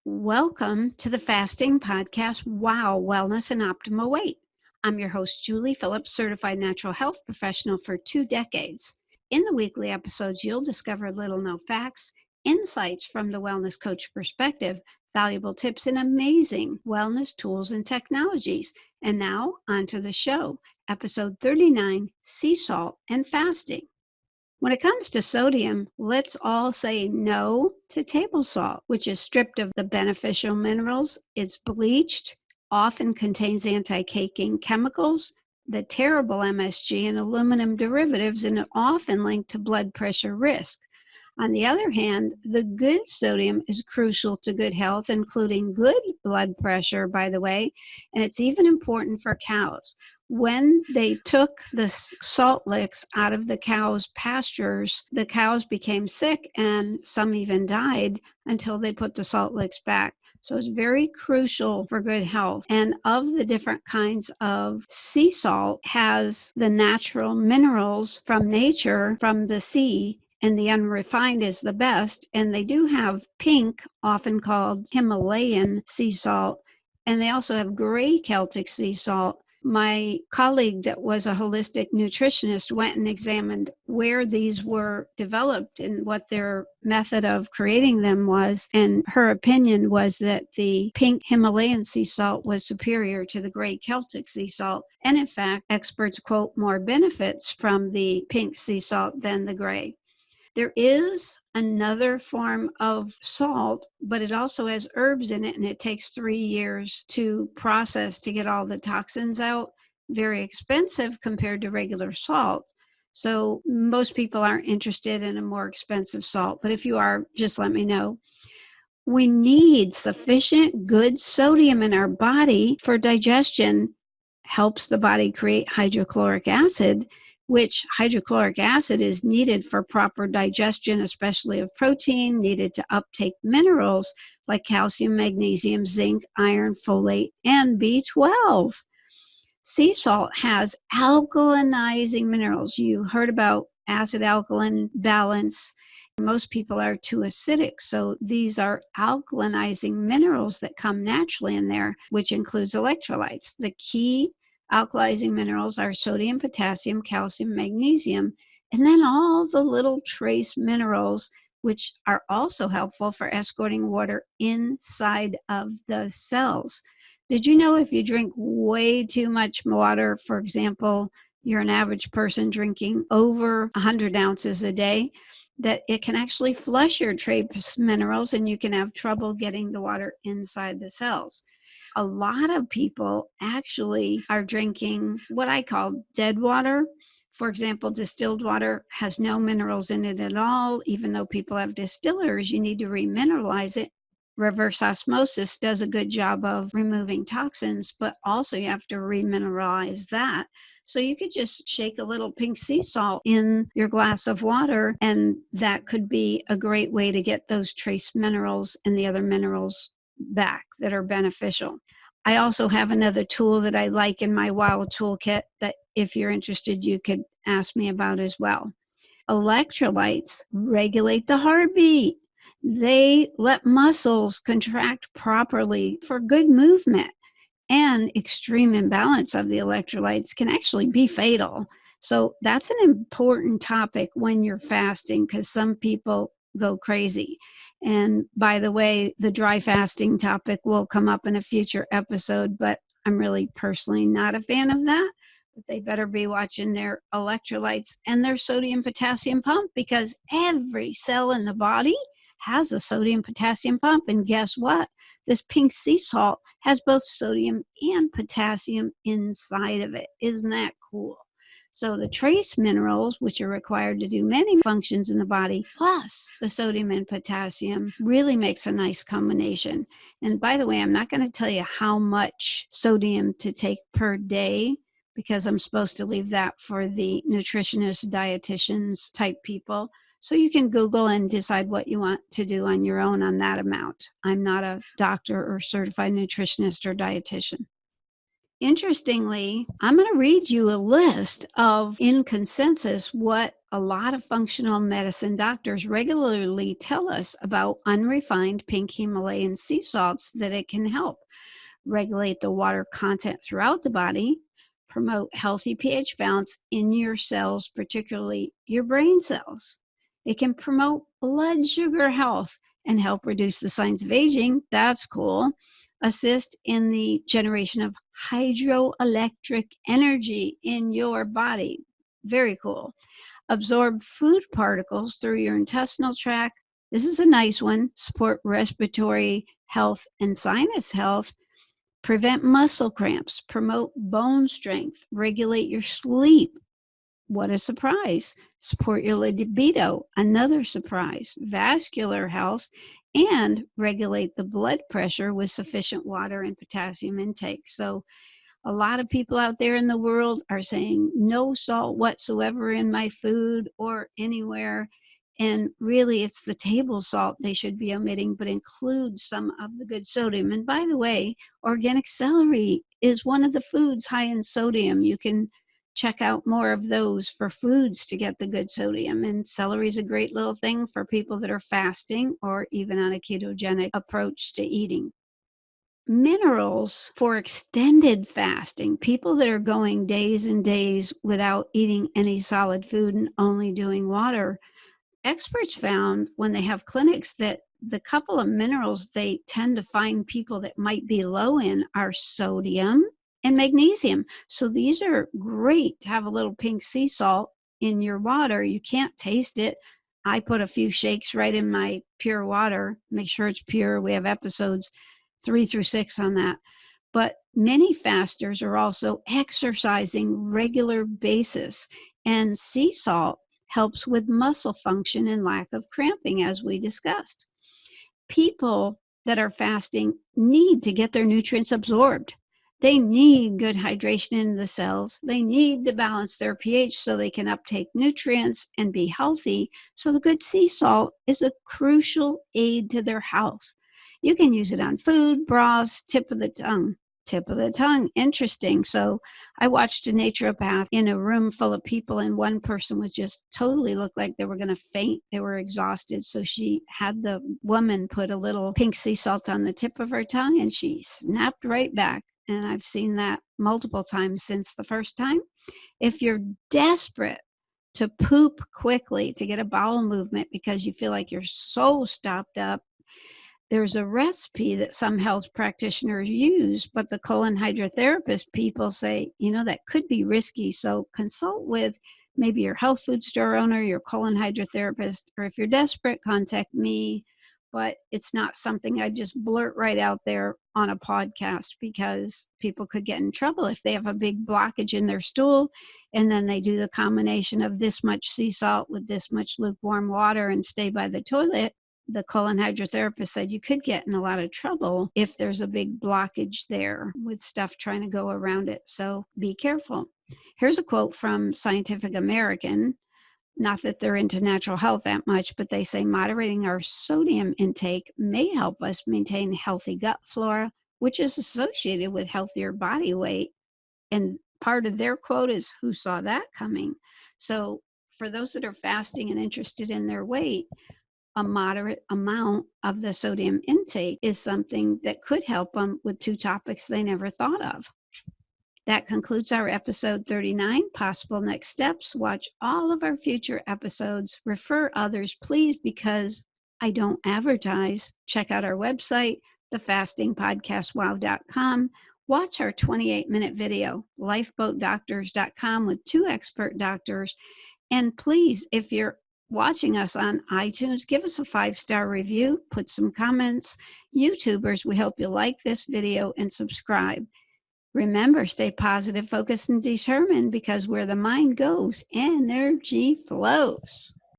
Welcome to the Fasting Podcast, Wow, Wellness and Optimal Weight. I'm your host, Julie Phillips, certified natural health professional for 2 decades. In the weekly episodes, you'll discover little known facts, insights from the wellness coach perspective, valuable tips, and amazing wellness tools and technologies. And now, on to the show, episode 39, Sea Salt and Fasting. When it comes to sodium, let's all say no to table salt, which is stripped of the beneficial minerals. It's bleached, often contains anti-caking chemicals, the terrible MSG and aluminum derivatives, and often linked to blood pressure risk. On the other hand, the good sodium is crucial to good health, including good blood pressure, by the way, and it's even important for cows. When they took the salt licks out of the cows' pastures, the cows became sick and some even died until they put the salt licks back. So it's very crucial for good health. And of the different kinds of sea salt has the natural minerals from nature, from the sea, and the unrefined is the best. And they do have pink, often called Himalayan sea salt, and they also have gray Celtic sea salt. My colleague that was a holistic nutritionist went and examined where these were developed and what their method of creating them was. And her opinion was that the pink Himalayan sea salt was superior to the gray Celtic sea salt. And in fact, experts quote more benefits from the pink sea salt than the gray. There is another form of salt, but it also has herbs in it, and it takes 3 years to process to get all the toxins out. Very expensive compared to regular salt. So most people aren't interested in a more expensive salt, but if you are, just let me know. We need sufficient good sodium in our body for digestion. Helps the body create hydrochloric acid, which hydrochloric acid is needed for proper digestion, especially of protein, needed to uptake minerals like calcium, magnesium, zinc, iron, folate, and B12. Sea salt has alkalinizing minerals. You heard about acid-alkaline balance. Most people are too acidic, so these are alkalinizing minerals that come naturally in there, which includes electrolytes. The key alkalizing minerals are sodium, potassium, calcium, magnesium, and then all the little trace minerals, which are also helpful for escorting water inside of the cells. Did you know if you drink way too much water, for example, you're an average person drinking over 100 ounces a day, that it can actually flush your trace minerals and you can have trouble getting the water inside the cells. A lot of people actually are drinking what I call dead water. For example, distilled water has no minerals in it at all. Even though people have distillers, you need to remineralize it. Reverse osmosis does a good job of removing toxins, but also you have to remineralize that. So you could just shake a little pink sea salt in your glass of water, and that could be a great way to get those trace minerals and the other minerals back that are beneficial. I also have another tool that I like in my WOW toolkit that if you're interested, you could ask me about as well. Electrolytes regulate the heartbeat. They let muscles contract properly for good movement, and extreme imbalance of the electrolytes can actually be fatal. So that's an important topic when you're fasting, because some people go crazy. And by the way, the dry fasting topic will come up in a future episode, but I'm really personally not a fan of that. But they better be watching their electrolytes and their sodium potassium pump, because every cell in the body has a sodium potassium pump. And guess what? This pink sea salt has both sodium and potassium inside of it. Isn't that cool? So the trace minerals, which are required to do many functions in the body, plus the sodium and potassium, really makes a nice combination. And by the way, I'm not going to tell you how much sodium to take per day, because I'm supposed to leave that for the nutritionists, dietitians type people. So you can Google and decide what you want to do on your own on that amount. I'm not a doctor or certified nutritionist or dietitian. Interestingly, I'm going to read you a list of, in consensus, what A lot of functional medicine doctors regularly tell us about unrefined pink Himalayan sea salts that it can help regulate the water content throughout the body, promote healthy pH balance in your cells, particularly your brain cells. It can promote blood sugar health and help reduce the signs of aging. That's cool. Assist in the generation of hydroelectric energy in your body. Very cool. Absorb food particles through your intestinal tract. This is a nice one. Support respiratory health and sinus health. Prevent muscle cramps, promote bone strength, regulate your sleep. What a surprise. Support your libido, another surprise. Vascular health, and regulate the blood pressure with sufficient water and potassium intake. So a lot of people out there in the world are saying no salt whatsoever in my food or anywhere. And really, it's the table salt they should be omitting, but include some of the good sodium. And by the way, organic celery is one of the foods high in sodium. You can check out more of those for foods to get the good sodium. And celery is a great little thing for people that are fasting or even on a ketogenic approach to eating. Minerals for extended fasting, people that are going days and days without eating any solid food and only doing water. Experts found when they have clinics that the couple of minerals they tend to find people that might be low in are sodium and magnesium. So these are great to have a little pink sea salt in your water. You can't taste it. I put a few shakes right in my pure water, make sure it's pure. We have episodes 3 through 6 on that. But many fasters are also exercising regular basis, and sea salt helps with muscle function and lack of cramping, as we discussed. People that are fasting need to get their nutrients absorbed. They need good hydration in the cells. They need to balance their pH so they can uptake nutrients and be healthy. So the good sea salt is a crucial aid to their health. You can use it on food, broths, tip of the tongue. Tip of the tongue. Interesting. So I watched a naturopath in a room full of people, and one person was just totally looked like they were going to faint. They were exhausted. So she had the woman put a little pink sea salt on the tip of her tongue, and she snapped right back. And I've seen that multiple times since the first time. If you're desperate to poop quickly, to get a bowel movement because you feel like you're so stopped up, there's a recipe that some health practitioners use, but the colon hydrotherapist people say, that could be risky. So consult with maybe your health food store owner, your colon hydrotherapist, or if you're desperate, contact me. But it's not something I just blurt right out there on a podcast, because people could get in trouble if they have a big blockage in their stool and then they do the combination of this much sea salt with this much lukewarm water and stay by the toilet. The colon hydrotherapist said you could get in a lot of trouble if there's a big blockage there with stuff trying to go around it. So be careful. Here's a quote from Scientific American. Not that they're into natural health that much, but they say moderating our sodium intake may help us maintain healthy gut flora, which is associated with healthier body weight. And part of their quote is, "Who saw that coming?" So for those that are fasting and interested in their weight, a moderate amount of the sodium intake is something that could help them with 2 topics they never thought of. That concludes our episode 39, Possible Next Steps. Watch all of our future episodes. Refer others, please, because I don't advertise. Check out our website, thefastingpodcastwow.com. Watch our 28-minute video, lifeboatdoctors.com, with 2 expert doctors. And please, if you're watching us on iTunes, give us a 5-star review, put some comments. YouTubers, we hope you like this video and subscribe. Remember, stay positive, focused, and determined, because where the mind goes, energy flows.